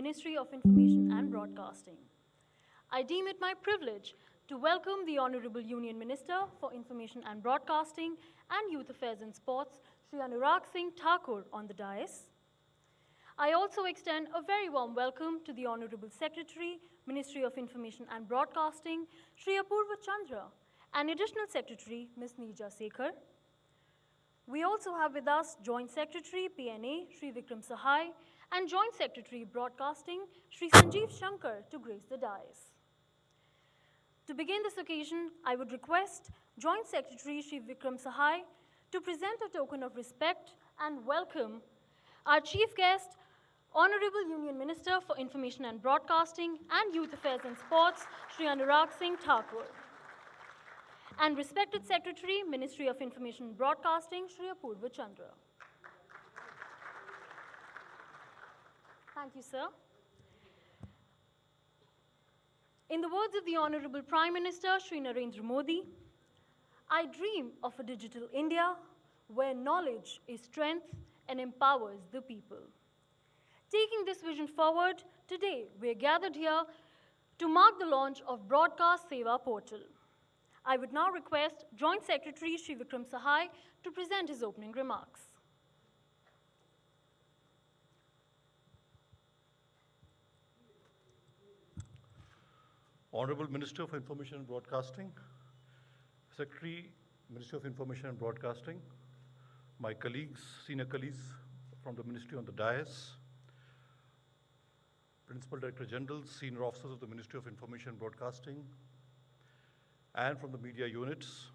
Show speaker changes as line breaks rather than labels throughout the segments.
Ministry of Information and Broadcasting. I deem it my privilege to welcome the Honorable Union Minister for Information and Broadcasting and Youth Affairs and Sports, Shri Anurag Singh Thakur, on the dais. I also extend a very warm welcome to the Honorable Secretary, Ministry of Information and Broadcasting, Shri Apurva Chandra, and Additional Secretary, Ms. Neerja Sekhar. We also have with us Joint Secretary, PNA, Shri Vikram Sahai, and Joint Secretary, Broadcasting, Shri Sanjeev Shankar, to grace the dais. To begin this occasion, I would request Joint Secretary, Shri Vikram Sahai, to present a token of respect and welcome our chief guest, Honorable Union Minister for Information and Broadcasting and Youth Affairs and Sports, Shri Anurag Singh Thakur, and respected Secretary, Ministry of Information and Broadcasting, Shri Apurva Chandra. Thank you, sir. In the words of the Honorable Prime Minister, Shri Narendra Modi, I dream of a digital India where knowledge is strength and empowers the people. Taking this vision forward, today we are gathered here to mark the launch of Broadcast Seva portal. I would now request Joint Secretary Shri Vikram Sahai to present his opening remarks.
Honorable Minister for Information and Broadcasting, Secretary, Ministry of Information and Broadcasting, my colleagues, senior colleagues from the Ministry on the dais, Principal Director Generals, senior officers of the Ministry of Information and Broadcasting, and from the media units,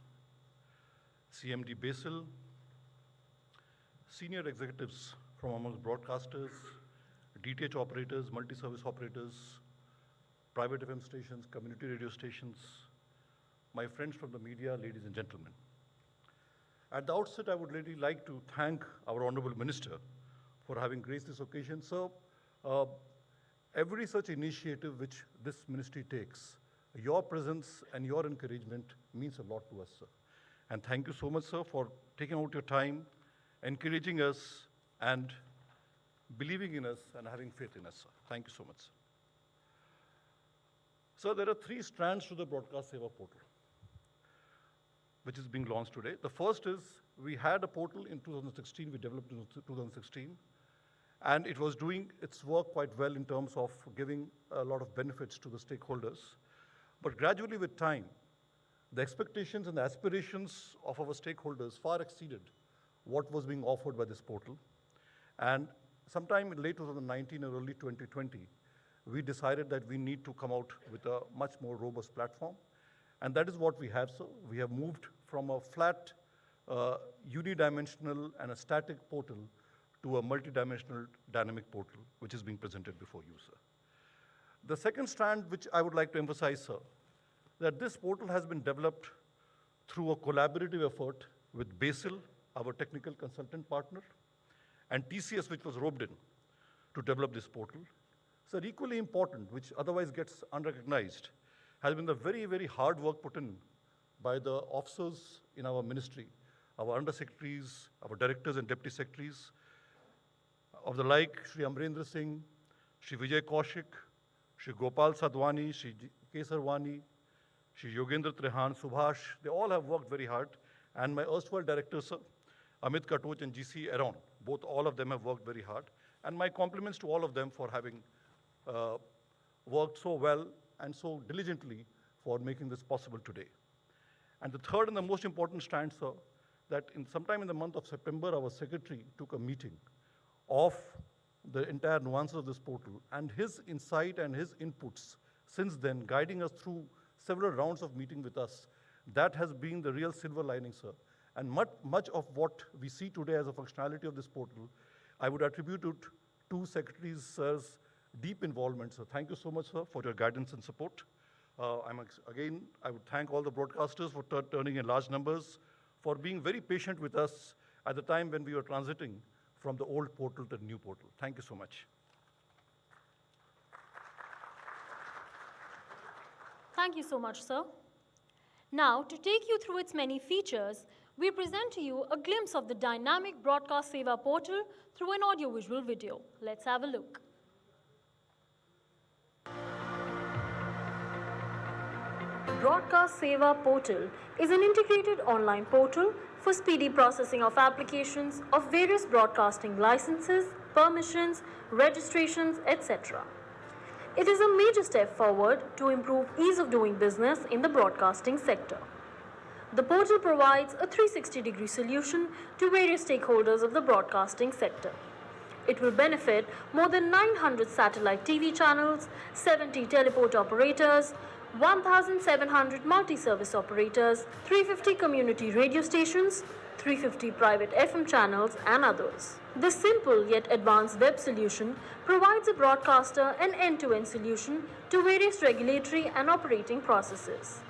CMD Basil, senior executives from amongst broadcasters, DTH operators, multi-service operators, private FM stations, community radio stations, my friends from the media, ladies and gentlemen. At the outset, I would really like to thank our Honorable Minister for having graced this occasion. So, every such initiative which this ministry takes, your presence and your encouragement means a lot to us, sir. And thank you so much, sir, for taking out your time, encouraging us, and believing in us and having faith in us, sir. Thank you so much, sir. So there are three strands to the Broadcast Seva portal, which is being launched today. The first is, we had a portal in 2016, we developed in 2016, and it was doing its work quite well in terms of giving a lot of benefits to the stakeholders. But gradually with time, the expectations and the aspirations of our stakeholders far exceeded what was being offered by this portal. And sometime in late 2019 or early 2020, we decided that we need to come out with a much more robust platform. And that is what we have, sir. We have moved from a flat, unidimensional and a static portal to a multidimensional dynamic portal, which is being presented before you, sir. The second strand, which I would like to emphasize, sir, that this portal has been developed through a collaborative effort with Basil, our technical consultant partner, and TCS, which was roped in to develop this portal. So equally important, which otherwise gets unrecognized, has been the very, very hard work put in by the officers in our ministry, our undersecretaries, our directors and deputy secretaries, of the like Shri Amrendra Singh, Shri Vijay Kaushik, Shri Gopal Sadhwani, Shri Kesarwani, Shri Yogendra Trehan, Subhash. They all have worked very hard. And my erstwhile directors, sir, Amit Katoch and GC Aaron, both all of them have worked very hard. And my compliments to all of them for having worked so well and so diligently for making this possible today. And the third and the most important strand, sir, that sometime in the month of September, our secretary took a meeting of the entire nuances of this portal, and his insight and his inputs since then, guiding us through several rounds of meeting with us, that has been the real silver lining, sir. And much of what we see today as a functionality of this portal, I would attribute it to Secretary Sir's deep involvement, sir. Thank you so much, sir, for your guidance and support. Again, I would thank all the broadcasters for turning in large numbers, for being very patient with us at the time when we were transiting from the old portal to the new portal. Thank you so much.
Thank you so much, sir. Now, to take you through its many features, we present to you a glimpse of the dynamic Broadcast Seva portal through an audiovisual video. Let's have a look. Broadcast Seva portal is an integrated online portal for speedy processing of applications of various broadcasting licenses, permissions, registrations, etc. It is a major step forward to improve ease of doing business in the broadcasting sector. The portal provides a 360-degree solution to various stakeholders of the broadcasting sector. It will benefit more than 900 satellite TV channels, 70 teleport operators, 1,700 multi-service operators, 350 community radio stations, 350 private FM channels, and others. This simple yet advanced web solution provides a broadcaster an end-to-end solution to various regulatory and operating processes.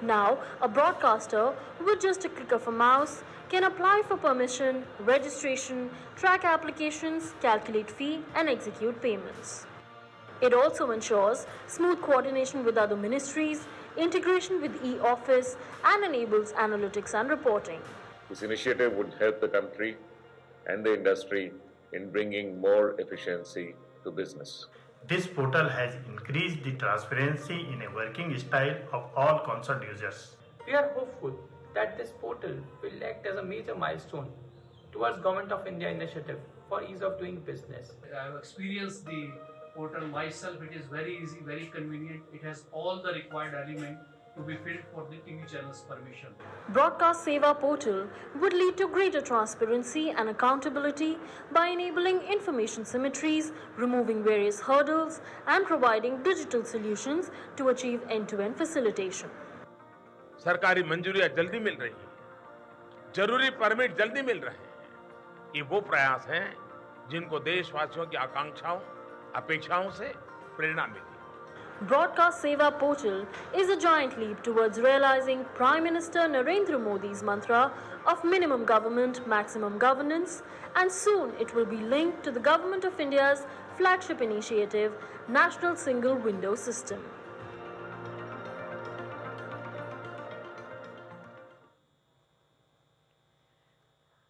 Now, a broadcaster, with just a click of a mouse, can apply for permission, registration, track applications, calculate fee, and execute payments. It also ensures smooth coordination with other ministries, integration with e-office, and enables analytics and reporting.
This initiative would help the country and the industry in bringing more efficiency to business.
This portal has increased the transparency in a working style of all concerned users.
We are hopeful that this portal will act as a major milestone towards Government of India initiative for ease of doing business.
I have experienced the portal myself. It is very easy, very convenient. It has all the required elements to be filled for the TV channel's permission.
Broadcast Seva portal would lead to greater transparency and accountability by enabling information symmetries, removing various hurdles, and providing digital solutions to achieve end-to-end facilitation.
सरकारी मंजूरियां जल्दी मिल रही हैं, जरूरी permit जल्दी मिल रहे हैं। ये वो प्रयास हैं जिनको देशवासियों की आकांक्षाओं, अपेक्षाओं से प्रेरणा मिली।
Broadcast Seva portal is a giant leap towards realizing Prime Minister Narendra Modi's mantra of minimum government, maximum governance, and soon it will be linked to the Government of India's flagship initiative, National Single Window System.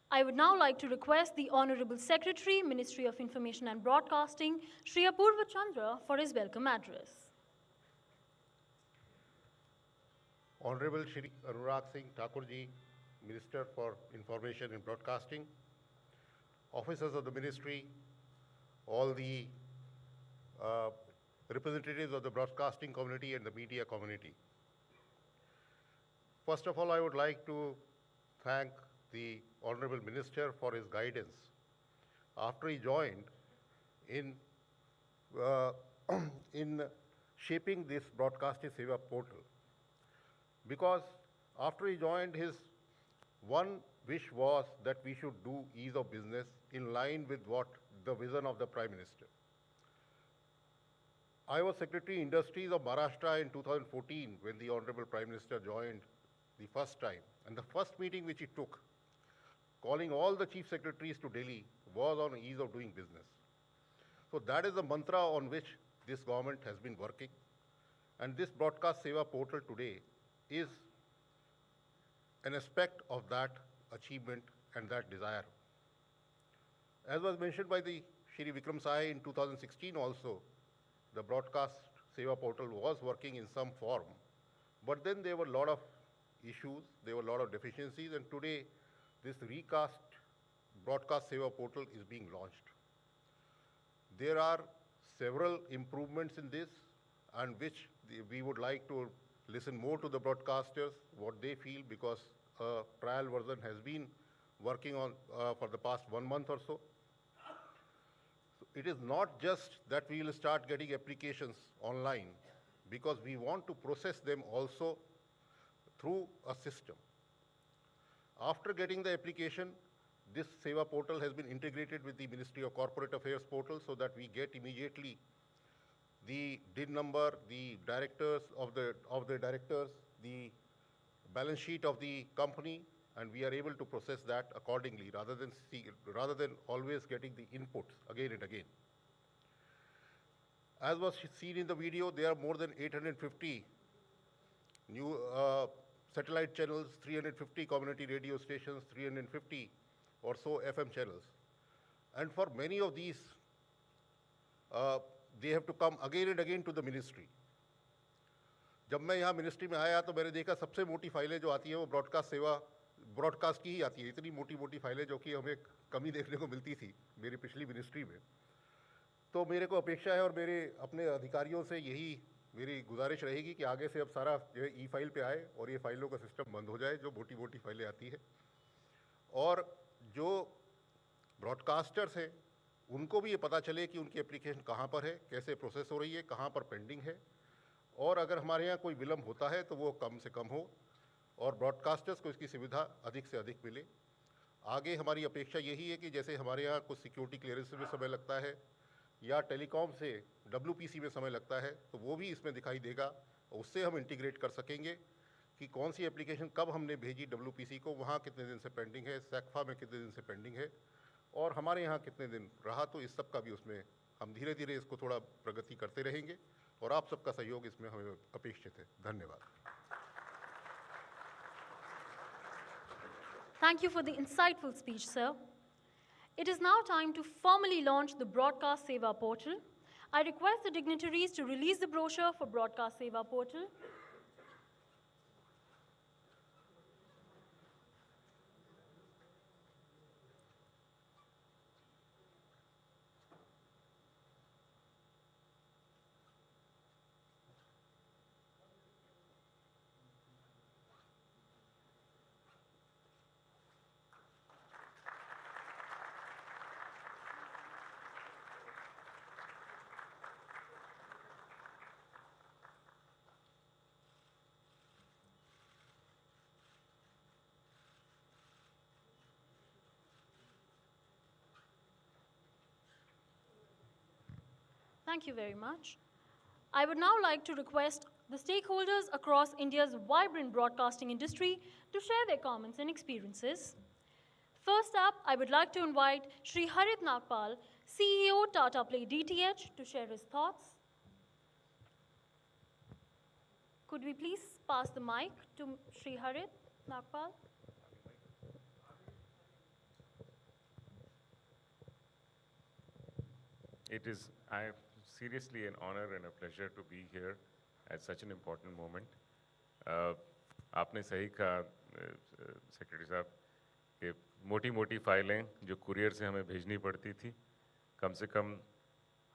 I would now like to request the Honorable Secretary, Ministry of Information and Broadcasting, Shri Apurva Chandra, for his welcome address.
Honorable Shri Anurag Singh Thakurji, Minister for Information and Broadcasting, officers of the ministry, all the representatives of the broadcasting community and the media community. First of all, I would like to thank the Honorable Minister for his guidance after he joined in shaping this Broadcasting Seva portal. Because after he joined, his one wish was that we should do ease of business in line with what the vision of the Prime Minister. I was Secretary Industries of Maharashtra in 2014 when the Honorable Prime Minister joined the first time. And the first meeting which he took, calling all the chief secretaries to Delhi, was on ease of doing business. So that is the mantra on which this government has been working. And this Broadcast Seva portal today is an aspect of that achievement and that desire. As was mentioned by the Shri Vikram Sai in 2016 also, the Broadcast Seva portal was working in some form, but then there were a lot of issues, there were a lot of deficiencies, and today this recast Broadcast Seva portal is being launched. There are several improvements in this, and which we would like to listen more to the broadcasters, what they feel, because a trial version has been working on for the past 1 month or so. So it is not just that we will start getting applications online, because we want to process them also through a system. After getting the application, this Seva portal has been integrated with the Ministry of Corporate Affairs portal so that we get immediately the DIN number, the directors of the directors, the balance sheet of the company, and we are able to process that accordingly rather than always getting the inputs again and again. As was seen in the video, there are more than 850 new satellite channels, 350 community radio stations, 350 or so FM channels. And for many of these, they have to come again and again to the ministry. जब मैं यहाँ ministry में आया तो मैंने देखा सबसे मोटी फाइलें जो आती हैं वो ब्रॉडकास्ट की ही आती है। इतनी मोटी मोटी फाइलें जो कि हमें कमी देखने को मिलती थी मेरी पिछली मिनिस्ट्री में। तो मेरे को अपेक्षा है और मेरे अपने अधिकारियों से यही मेरी गुजारिश रहेगी कि आगे से अब सारा जो है ई फाइल पे आए और ये फाइलों का सिस्टम बंद हो जाए जो मोटी मोटी फाइलें आती है। और जो ब्रॉडकास्टर्स हैं उनको भी ये पता चले कि उनकी एप्लीकेशन कहाँ पर है, कैसे प्रोसेस हो रही है, कहाँ पर पेंडिंग है, और अगर हमारे यहाँ कोई विलम्ब होता है तो वो कम से कम हो और ब्रॉडकास्टर्स को इसकी सुविधा अधिक से अधिक मिले। आगे हमारी अपेक्षा यही है कि जैसे हमारे यहाँ कुछ सिक्योरिटी क्लियरेंस में समय लगता है या टेलीकॉम से WPC में समय लगता है, तो वो भी इसमें दिखाई देगा। उससे हम इंटीग्रेट कर सकेंगे कि कौन सी एप्लीकेशन कब हमने भेजी WPC को, वहाँ कितने दिन से पेंडिंग है, सैक्फा में कितने दिन से पेंडिंग है और हमारे यहाँ कितने दिन रहा। तो इस सब का भी उसमें हम धीरे धीरे इसको थोड़ा प्रगति करते रहेंगे और आप सबका सहयोग इसमें हमें अपेक्षित है। धन्यवाद।
Thank you for the insightful speech, sir. It is now time to formally launch the Broadcast Seva portal. I request the dignitaries to release the brochure for Broadcast Seva portal. Thank you very much. I would now like to request the stakeholders across India's vibrant broadcasting industry to share their comments and experiences. First up, I would like to invite Shri Harit Nagpal, CEO Tata Play DTH, to share his thoughts. Could we please pass the mic to Shri Harit Nagpal?
It is seriously an honor and a pleasure to be here at such an important moment. आपने सही कहा secretary साहब कि मोटी फाइलें जो courier से हमें भेजनी पड़ती थी, कम से कम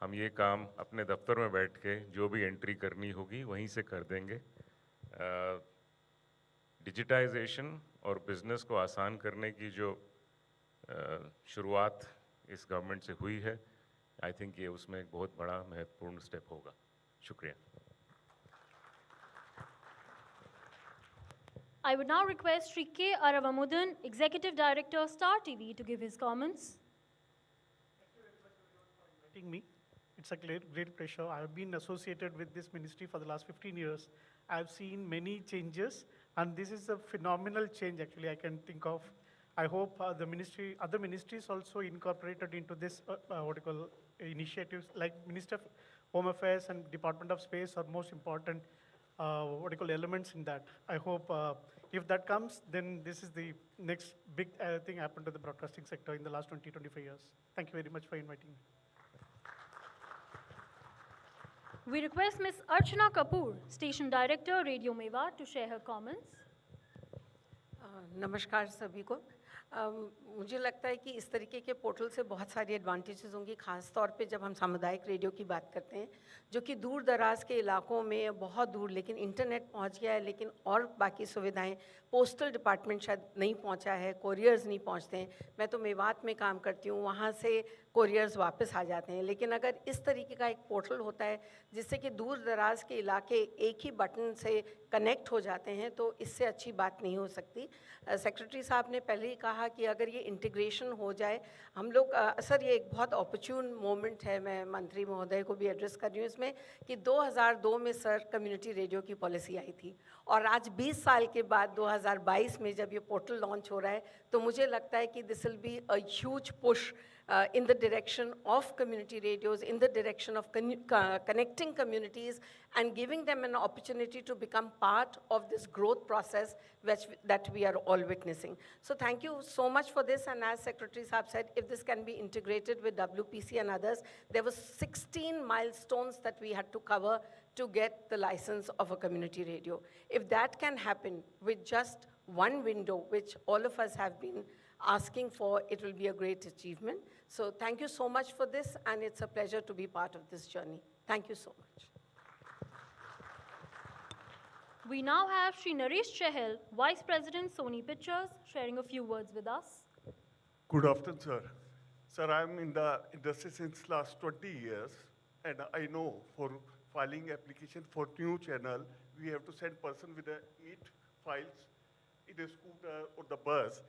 हम ये काम अपने दफ्तर में बैठ के जो भी एंट्री करनी होगी वहीं से कर देंगे। डिजिटाइजेशन और बिज़नेस को आसान करने की जो शुरुआत इस गवर्नमेंट से हुई है, आई थिंक ये उसमें एक बहुत बड़ा महत्वपूर्ण स्टेप होगा। शुक्रिया।
I would now request Shri K. Aravamudan, Executive Director, Star TV, to give his comments.
Thank you very much everyone for inviting me. It's a great pleasure. I have been associated with this ministry for the last 15 years. I have seen many changes, and this is a phenomenal change actually I can think of. I hope other ministries also incorporated into this initiatives, like Minister of Home Affairs and Department of Space are most important elements in that. I hope if that comes, then this is the next big thing happened to the broadcasting sector in the last 20-25 years. Thank you very much for inviting me.
We request Ms. Archana Kapoor, Station Director, Radio Mewat, to share her comments.
नमस्कार सभी को। मुझे लगता है कि इस तरीके के पोर्टल से बहुत सारी एडवांटेजेस होंगी, ख़ास तौर पे जब हम सामुदायिक रेडियो की बात करते हैं, जो कि दूर दराज के इलाकों में बहुत दूर लेकिन इंटरनेट पहुंच गया है, लेकिन और बाकी सुविधाएं पोस्टल डिपार्टमेंट शायद नहीं पहुंचा है, कोरियर्स नहीं पहुंचते हैं। मैं तो मेवात में काम करती हूं, वहां से कोरियर्स वापस आ जाते हैं। लेकिन अगर इस तरीके का एक पोर्टल होता है जिससे कि दूर दराज के इलाके एक ही बटन से कनेक्ट हो जाते हैं, तो इससे अच्छी बात नहीं हो सकती। सेक्रेटरी साहब ने पहले ही कहा कि अगर ये इंटीग्रेशन हो जाए, हम लोग सर ये एक बहुत ऑपर्च्यून मोमेंट है, मैं मंत्री महोदय को भी एड्रेस कर रही हूँ इसमें, कि 2002 में सर कम्युनिटी रेडियो की पॉलिसी आई थी और आज 20 साल के बाद 2022 में जब ये पोर्टल लॉन्च हो रहा है, तो मुझे लगता है कि this will be a huge push in the direction of community radios, in the direction of connecting communities and giving them an opportunity to become part of this growth process that we are all witnessing. So thank you so much for this, and as Secretary Saab said, if this can be integrated with WPC and others, there were 16 milestones that we had to cover to get the license of a community radio. If that can happen with just one window, which all of us have been asking for, it will be a great achievement. So thank you so much for this, and it's a pleasure to be part of this journey. Thank you so much.
We now have Shri Naresh Chahal, Vice President, Sony Pictures, sharing a few words with us.
Good afternoon, sir. Sir, I'm in the industry since last 20 years, and I know for filing application for new channel, we have to send person with 8 files in a scooter or the bus,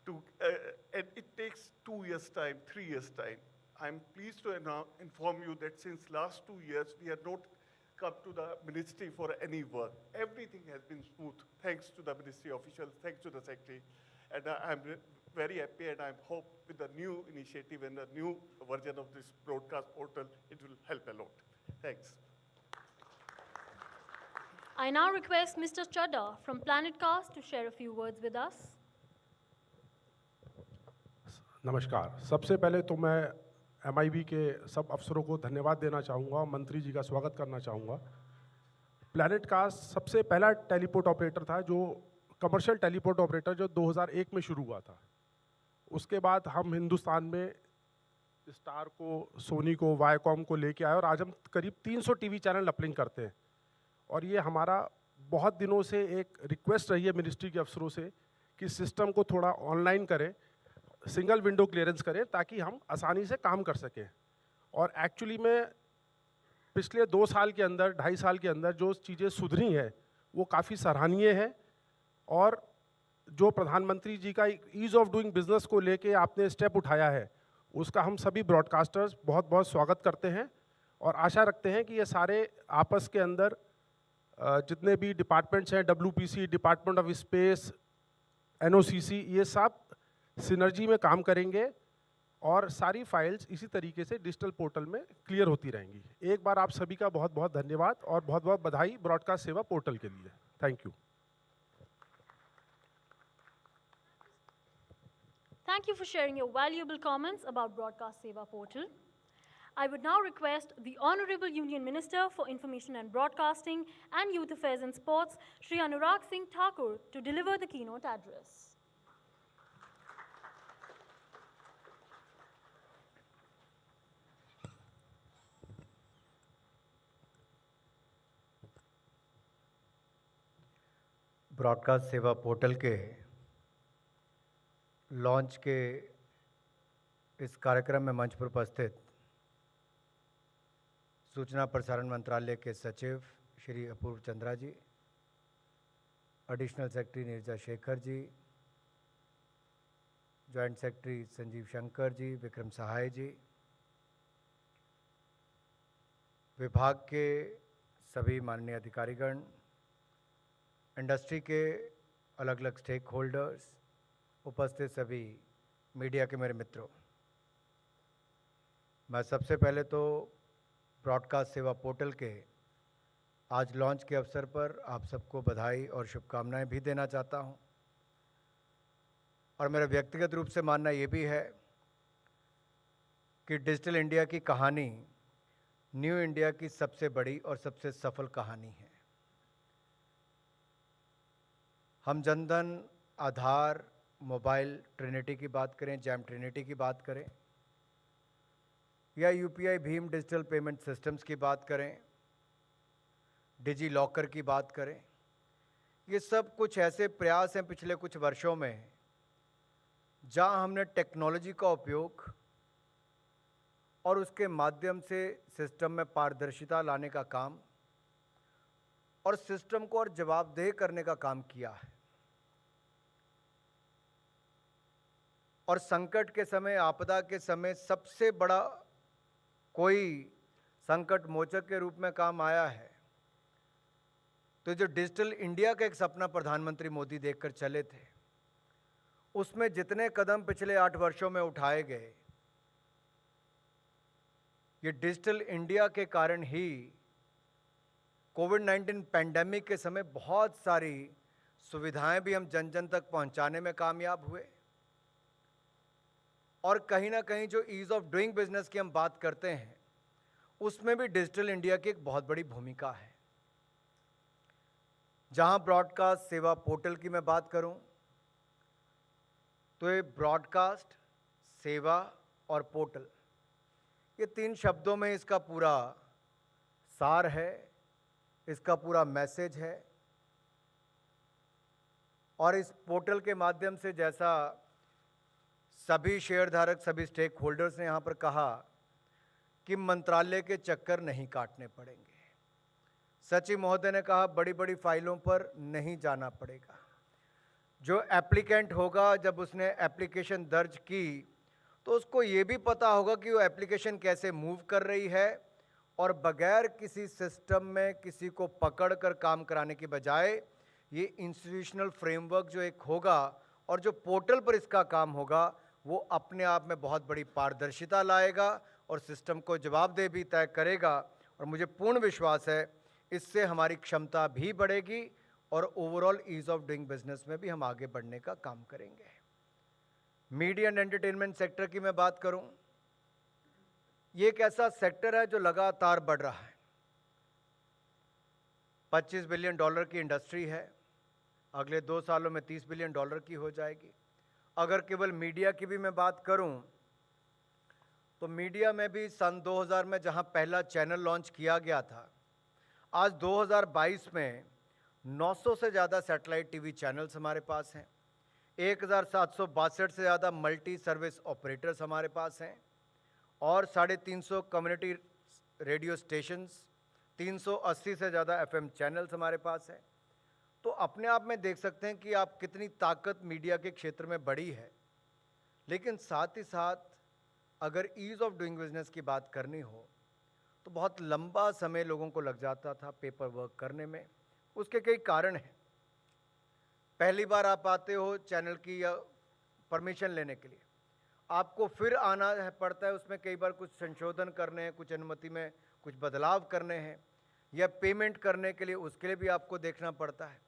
and it takes 2 years' time, 3 years' time. I'm pleased to inform you that since last 2 years, we have not come to the ministry for any work. Everything has been smooth, thanks to the ministry officials, thanks to the secretary. And I'm very happy, and I hope with the new initiative and the new version of this broadcast portal, it will help a lot. Thanks.
I now request Mr. Chadha from Planetcast to share a few words with us.
नमस्कार। सबसे पहले तो मैं MIB के सब अफसरों को धन्यवाद देना चाहूँगा, मंत्री जी का स्वागत करना चाहूँगा। प्लैनेटकास्ट सबसे पहला टेलीपोर्ट ऑपरेटर था, जो कमर्शियल टेलीपोर्ट ऑपरेटर जो 2001 में शुरू हुआ था। उसके बाद हम हिंदुस्तान में स्टार को, सोनी को, वायकॉम को लेके आए और आज हम करीब 300 टीवी चैनल अपलिंक करते हैं। और ये हमारा बहुत दिनों से एक रिक्वेस्ट रही है मिनिस्ट्री के अफसरों से कि सिस्टम को थोड़ा ऑनलाइन करें, सिंगल विंडो क्लियरेंस करें, ताकि हम आसानी से काम कर सकें। और एक्चुअली में पिछले 2 साल के अंदर, 2.5 साल के अंदर जो चीज़ें सुधरी हैं वो काफ़ी सराहनीय है। और जो प्रधानमंत्री जी का ईज़ ऑफ डूइंग बिजनेस को लेके आपने स्टेप उठाया है, उसका हम सभी ब्रॉडकास्टर्स बहुत बहुत स्वागत करते हैं और आशा रखते हैं कि ये सारे आपस के अंदर जितने भी डिपार्टमेंट्स हैं, WPC, department of space, NOCC, ये सब सिनर्जी में काम करेंगे और सारी फाइल्स इसी तरीके से डिजिटल पोर्टल में क्लियर होती रहेंगी। एक बार आप सभी का बहुत बहुत धन्यवाद और बहुत बहुत बधाई ब्रॉडकास्ट सेवा पोर्टल के लिए। Thank you.
Thank you for sharing your valuable comments about Broadcast Seva portal. I would now request the Honorable Union Minister for Information and Broadcasting and Youth Affairs and Sports, Shri Anurag Singh Thakur, to deliver the keynote address.
Broadcast सेवा portal के launch के इस कार्यक्रम में मंच पर उपस्थित सूचना प्रसारण मंत्रालय के सचिव श्री अपूर्व चंद्रा जी, additional secretary Neerja Shekhar ji, joint secretary Sanjeev Shankar ji, Vikram Sahay जी, विभाग के सभी माननीय अधिकारीगण, इंडस्ट्री के अलग अलग स्टेक होल्डर्स, उपस्थित सभी मीडिया के मेरे मित्रों, मैं सबसे पहले तो ब्रॉडकास्ट सेवा पोर्टल के आज लॉन्च के अवसर पर आप सबको बधाई और शुभकामनाएं भी देना चाहता हूं। और मेरा व्यक्तिगत रूप से मानना ये भी है कि डिजिटल इंडिया की कहानी न्यू इंडिया की सबसे बड़ी और सबसे सफल कहानी है। हम जनधन, आधार, मोबाइल ट्रिनिटी की बात करें, जैम ट्रिनिटी की बात करें, या UPI Bhim digital payment systems की बात करें, डिजी लॉकर की बात करें, ये सब कुछ ऐसे प्रयास हैं पिछले कुछ वर्षों में जहां हमने टेक्नोलॉजी का उपयोग और उसके माध्यम से सिस्टम में पारदर्शिता लाने का काम और सिस्टम को और जवाबदेह करने का काम किया है। और संकट के समय, आपदा के समय सबसे बड़ा कोई संकट मोचक के रूप में काम आया है। तो जो डिजिटल इंडिया का एक सपना प्रधानमंत्री मोदी देखकर चले थे, उसमें जितने कदम पिछले 8 वर्षों में उठाए गए, ये डिजिटल इंडिया के कारण ही कोविड-19 पैंडेमिक के समय बहुत सारी सुविधाएं भी हम जन जन तक पहुंचाने में कामयाब हुए, और कहीं ना कहीं जो ईज ऑफ डूइंग बिजनेस की हम बात करते हैं उसमें भी डिजिटल इंडिया की एक बहुत बड़ी भूमिका है। जहां ब्रॉडकास्ट सेवा पोर्टल की मैं बात करूं तो ये ब्रॉडकास्ट, सेवा और पोर्टल, ये 3 शब्दों में इसका पूरा सार है, इसका पूरा मैसेज है। और इस पोर्टल के माध्यम से, जैसा सभी शेयरधारक, सभी स्टेक होल्डर्स ने यहाँ पर कहा कि मंत्रालय के चक्कर नहीं काटने पड़ेंगे। सचिव महोदय ने कहा बड़ी बड़ी फाइलों पर नहीं जाना पड़ेगा। जो एप्लीकेंट होगा, जब उसने एप्लीकेशन दर्ज की तो उसको ये भी पता होगा कि वो एप्लीकेशन कैसे मूव कर रही है, और बगैर किसी सिस्टम में किसी को पकड़ कर काम कराने की बजाय ये इंस्टीट्यूशनल फ्रेमवर्क जो एक होगा और जो पोर्टल पर इसका काम होगा वो अपने आप में बहुत बड़ी पारदर्शिता लाएगा और सिस्टम को जवाबदेह भी तय करेगा। और मुझे पूर्ण विश्वास है इससे हमारी क्षमता भी बढ़ेगी और overall ease of doing business में भी हम आगे बढ़ने का काम करेंगे। मीडिया एंड एंटरटेनमेंट सेक्टर की मैं बात करूं, ये एक ऐसा सेक्टर है जो लगातार बढ़ रहा है। $25 बिलियन की इंडस्ट्री है, अगले 2 सालों में $30 बिलियन की हो जाएगी। अगर केवल मीडिया की भी मैं बात करूं तो मीडिया में भी सन 2000 में जहां पहला चैनल लॉन्च किया गया था, आज 2022 में 900 से ज़्यादा सैटेलाइट टीवी चैनल्स हमारे पास हैं, 1762 से ज़्यादा मल्टी सर्विस ऑपरेटर्स हमारे पास हैं, और 350 कम्युनिटी रेडियो स्टेशंस, 380 से ज़्यादा FM चैनल्स हमारे पास हैं। तो अपने आप में देख सकते हैं कि आप कितनी ताकत मीडिया के क्षेत्र में बढ़ी है। लेकिन साथ ही साथ अगर ईज़ ऑफ डूइंग बिजनेस की बात करनी हो तो बहुत लंबा समय लोगों को लग जाता था पेपर वर्क करने में। उसके कई कारण हैं। पहली बार आप आते हो चैनल की या परमिशन लेने के लिए, आपको फिर आना है पड़ता है, उसमें कई बार कुछ संशोधन करने हैं, कुछ अनुमति में कुछ बदलाव करने हैं, या पेमेंट करने के लिए उसके लिए भी आपको देखना पड़ता है।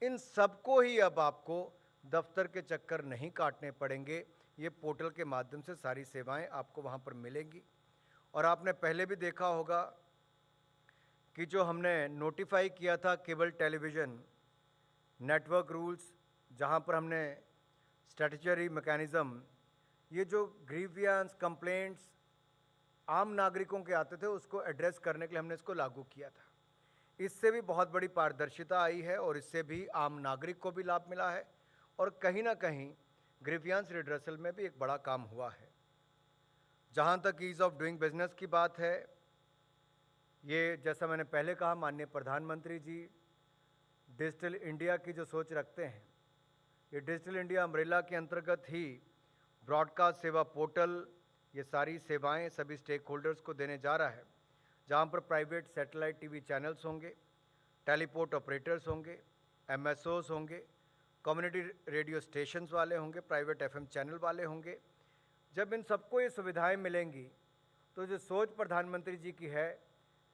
इन सबको ही अब आपको दफ्तर के चक्कर नहीं काटने पड़ेंगे, ये पोर्टल के माध्यम से सारी सेवाएं आपको वहाँ पर मिलेंगी। और आपने पहले भी देखा होगा कि जो हमने नोटिफाई किया था केबल टेलीविज़न नेटवर्क रूल्स, जहाँ पर हमने स्टैट्यूटरी मैकेनिज़्म, ये जो ग्रीवियंस कंप्लेंट्स आम नागरिकों के आते थे उसको एड्रेस करने के लिए हमने इसको लागू किया था। इससे भी बहुत बड़ी पारदर्शिता आई है और इससे भी आम नागरिक को भी लाभ मिला है, और कहीं ना कहीं ग्रीवियंस रिड्रेसल में भी एक बड़ा काम हुआ है। जहाँ तक ईज़ ऑफ डूइंग बिजनेस की बात है, ये जैसा मैंने पहले कहा, माननीय प्रधानमंत्री जी डिजिटल इंडिया की जो सोच रखते हैं, ये डिजिटल इंडिया अम्ब्रेला के अंतर्गत ही ब्रॉडकास्ट सेवा पोर्टल ये सारी सेवाएं सभी स्टेक होल्डर्स को देने जा रहा है, जहां पर प्राइवेट सैटेलाइट टीवी चैनल्स होंगे, टेलीपोर्ट ऑपरेटर्स होंगे, MSOs होंगे, कम्युनिटी रेडियो स्टेशंस वाले होंगे, प्राइवेट FM चैनल वाले होंगे। जब इन सबको ये सुविधाएं मिलेंगी तो जो सोच प्रधानमंत्री जी की है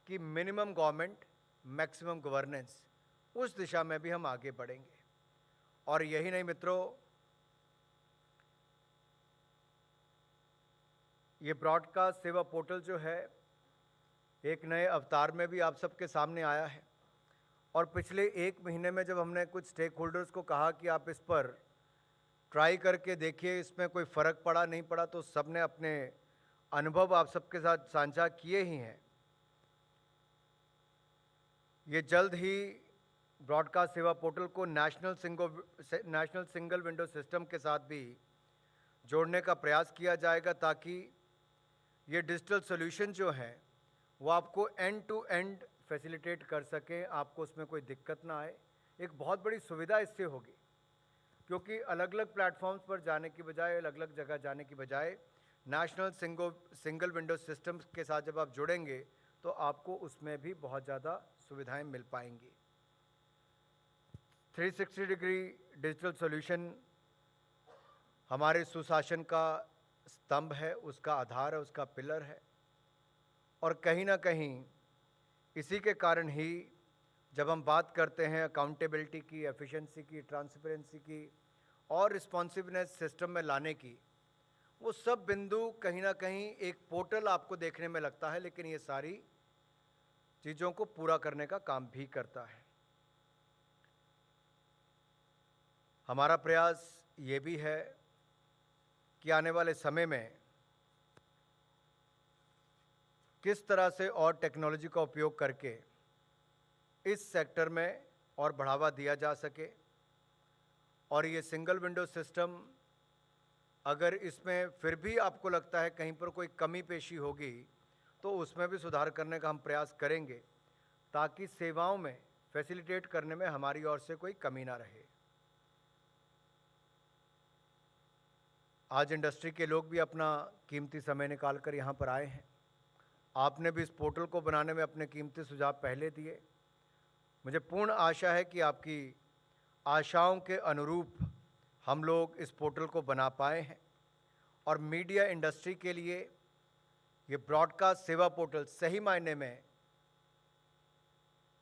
कि मिनिमम गवर्नमेंट मैक्सिमम गवर्नेंस, उस दिशा में भी हम आगे बढ़ेंगे। और यही नहीं मित्रों, ये ब्रॉडकास्ट सेवा पोर्टल जो है एक नए अवतार में भी आप सबके सामने आया है, और पिछले 1 महीने में जब हमने कुछ स्टेक होल्डर्स को कहा कि आप इस पर ट्राई करके देखिए, इसमें कोई फ़र्क पड़ा नहीं पड़ा, तो सबने अपने अनुभव आप सबके साथ साझा किए ही हैं। ये जल्द ही ब्रॉडकास्ट सेवा पोर्टल को नेशनल सिंगल विंडो सिस्टम के साथ भी जोड़ने का प्रयास किया जाएगा, ताकि ये डिजिटल सॉल्यूशन जो हैं वो आपको एंड टू एंड फैसिलिटेट कर सकें, आपको उसमें कोई दिक्कत ना आए। एक बहुत बड़ी सुविधा इससे होगी, क्योंकि अलग अलग प्लेटफॉर्म्स पर जाने की बजाय, अलग अलग जगह जाने की बजाय नेशनल सिंगल विंडो सिस्टम के साथ जब आप जुड़ेंगे तो आपको उसमें भी बहुत ज़्यादा सुविधाएं मिल पाएंगी। 360 डिग्री डिजिटल सॉल्यूशन हमारे सुशासन का स्तंभ है, उसका आधार है, उसका पिलर है। और कहीं ना कहीं इसी के कारण ही जब हम बात करते हैं अकाउंटेबिलिटी की, एफिशिएंसी की, ट्रांसपेरेंसी की और रिस्पॉन्सिवनेस सिस्टम में लाने की, वो सब बिंदु कहीं ना कहीं एक पोर्टल आपको देखने में लगता है, लेकिन ये सारी चीज़ों को पूरा करने का काम भी करता है। हमारा प्रयास ये भी है कि आने वाले समय में किस तरह से और टेक्नोलॉजी का उपयोग करके इस सेक्टर में और बढ़ावा दिया जा सके, और ये सिंगल विंडो सिस्टम अगर इसमें फिर भी आपको लगता है कहीं पर कोई कमी पेशी होगी तो उसमें भी सुधार करने का हम प्रयास करेंगे, ताकि सेवाओं में फैसिलिटेट करने में हमारी ओर से कोई कमी ना रहे। आज इंडस्ट्री के लोग भी अपना कीमती समय निकाल कर यहाँ पर आए हैं। आपने भी इस पोर्टल को बनाने में अपने कीमती सुझाव पहले दिए। मुझे पूर्ण आशा है कि आपकी आशाओं के अनुरूप हम लोग इस पोर्टल को बना पाए हैं, और मीडिया इंडस्ट्री के लिए ये ब्रॉडकास्ट सेवा पोर्टल सही मायने में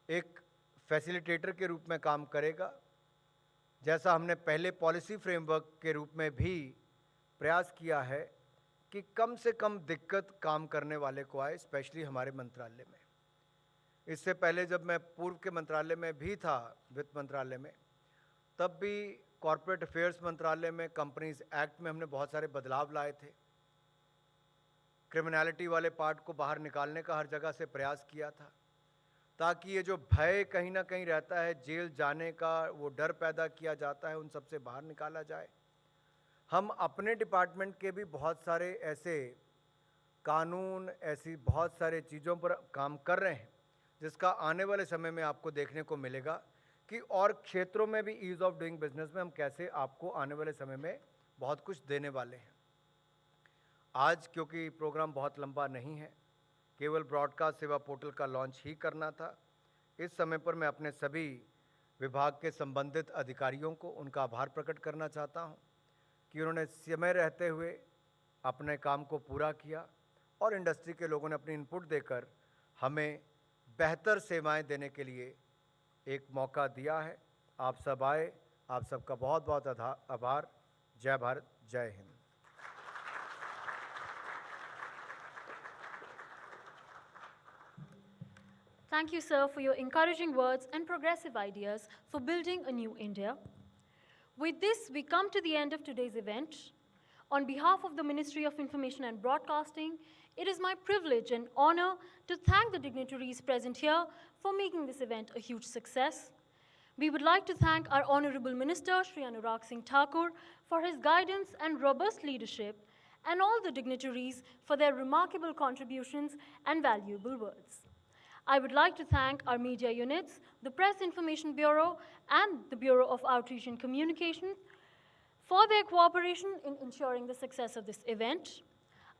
एक फैसिलिटेटर के रूप में काम करेगा, जैसा हमने पहले पॉलिसी फ्रेमवर्क के रूप में भी प्रयास किया है कि कम से कम दिक्कत काम करने वाले को आए, स्पेशली हमारे मंत्रालय में। इससे पहले जब मैं पूर्व के मंत्रालय में भी था, वित्त मंत्रालय में, तब भी कॉर्पोरेट अफेयर्स मंत्रालय में कंपनीज एक्ट में हमने बहुत सारे बदलाव लाए थे। क्रिमिनलिटी वाले पार्ट को बाहर निकालने का हर जगह से प्रयास किया था, ताकि ये जो भय कहीं ना कहीं रहता है जेल जाने का, वो डर पैदा किया जाता है, उन सब से बाहर निकाला जाए। हम अपने डिपार्टमेंट के भी बहुत सारे ऐसे कानून, ऐसी बहुत सारे चीज़ों पर काम कर रहे हैं, जिसका आने वाले समय में आपको देखने को मिलेगा कि और क्षेत्रों में भी ईज़ ऑफ डूइंग बिजनेस में हम कैसे आपको आने वाले समय में बहुत कुछ देने वाले हैं। आज क्योंकि प्रोग्राम बहुत लंबा नहीं है, केवल ब्रॉडकास्ट सेवा पोर्टल का लॉन्च ही करना था, इस समय पर मैं अपने सभी विभाग के संबंधित अधिकारियों को उनका आभार प्रकट करना चाहता हूं कि उन्होंने समय रहते हुए अपने काम को पूरा किया, और इंडस्ट्री के लोगों ने अपनी इनपुट देकर हमें बेहतर सेवाएं देने के लिए एक मौका दिया है। आप सब आए, आप सबका बहुत बहुत आभार। जय भारत, जय Hind.
Thank you, sir, for your encouraging words and progressive ideas for building a new India. With this, we come to the end of today's event. On behalf of the Ministry of Information and Broadcasting, it is my privilege and honor to thank the dignitaries present here for making this event a huge success. We would like to thank our Honorable Minister, Shri Anurag Singh Thakur, for his guidance and robust leadership, and all the dignitaries for their remarkable contributions and valuable words. I would like to thank our media units, the Press Information Bureau, and the Bureau of Outreach and Communication for their cooperation in ensuring the success of this event.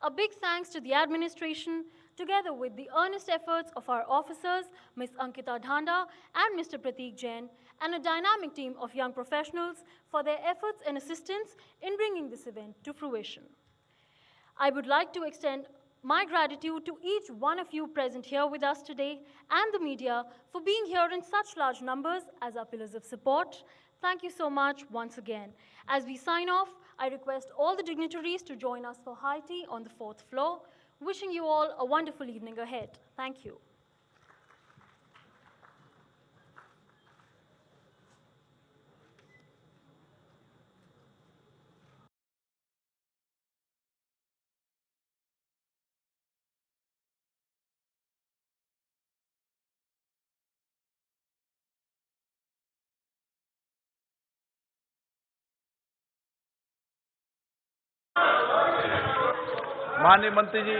A big thanks to the administration, together with the earnest efforts of our officers, Ms. Ankita Dhanda and Mr. Prateek Jain, and a dynamic team of young professionals for their efforts and assistance in bringing this event to fruition. I would like to extend my gratitude to each one of you present here with us today and the media for being here in such large numbers as our pillars of support. Thank you so much once again. As we sign off, I request all the dignitaries to join us for high tea on the 4th floor. Wishing you all a wonderful evening ahead. Thank you.
माननीय मंत्री जी,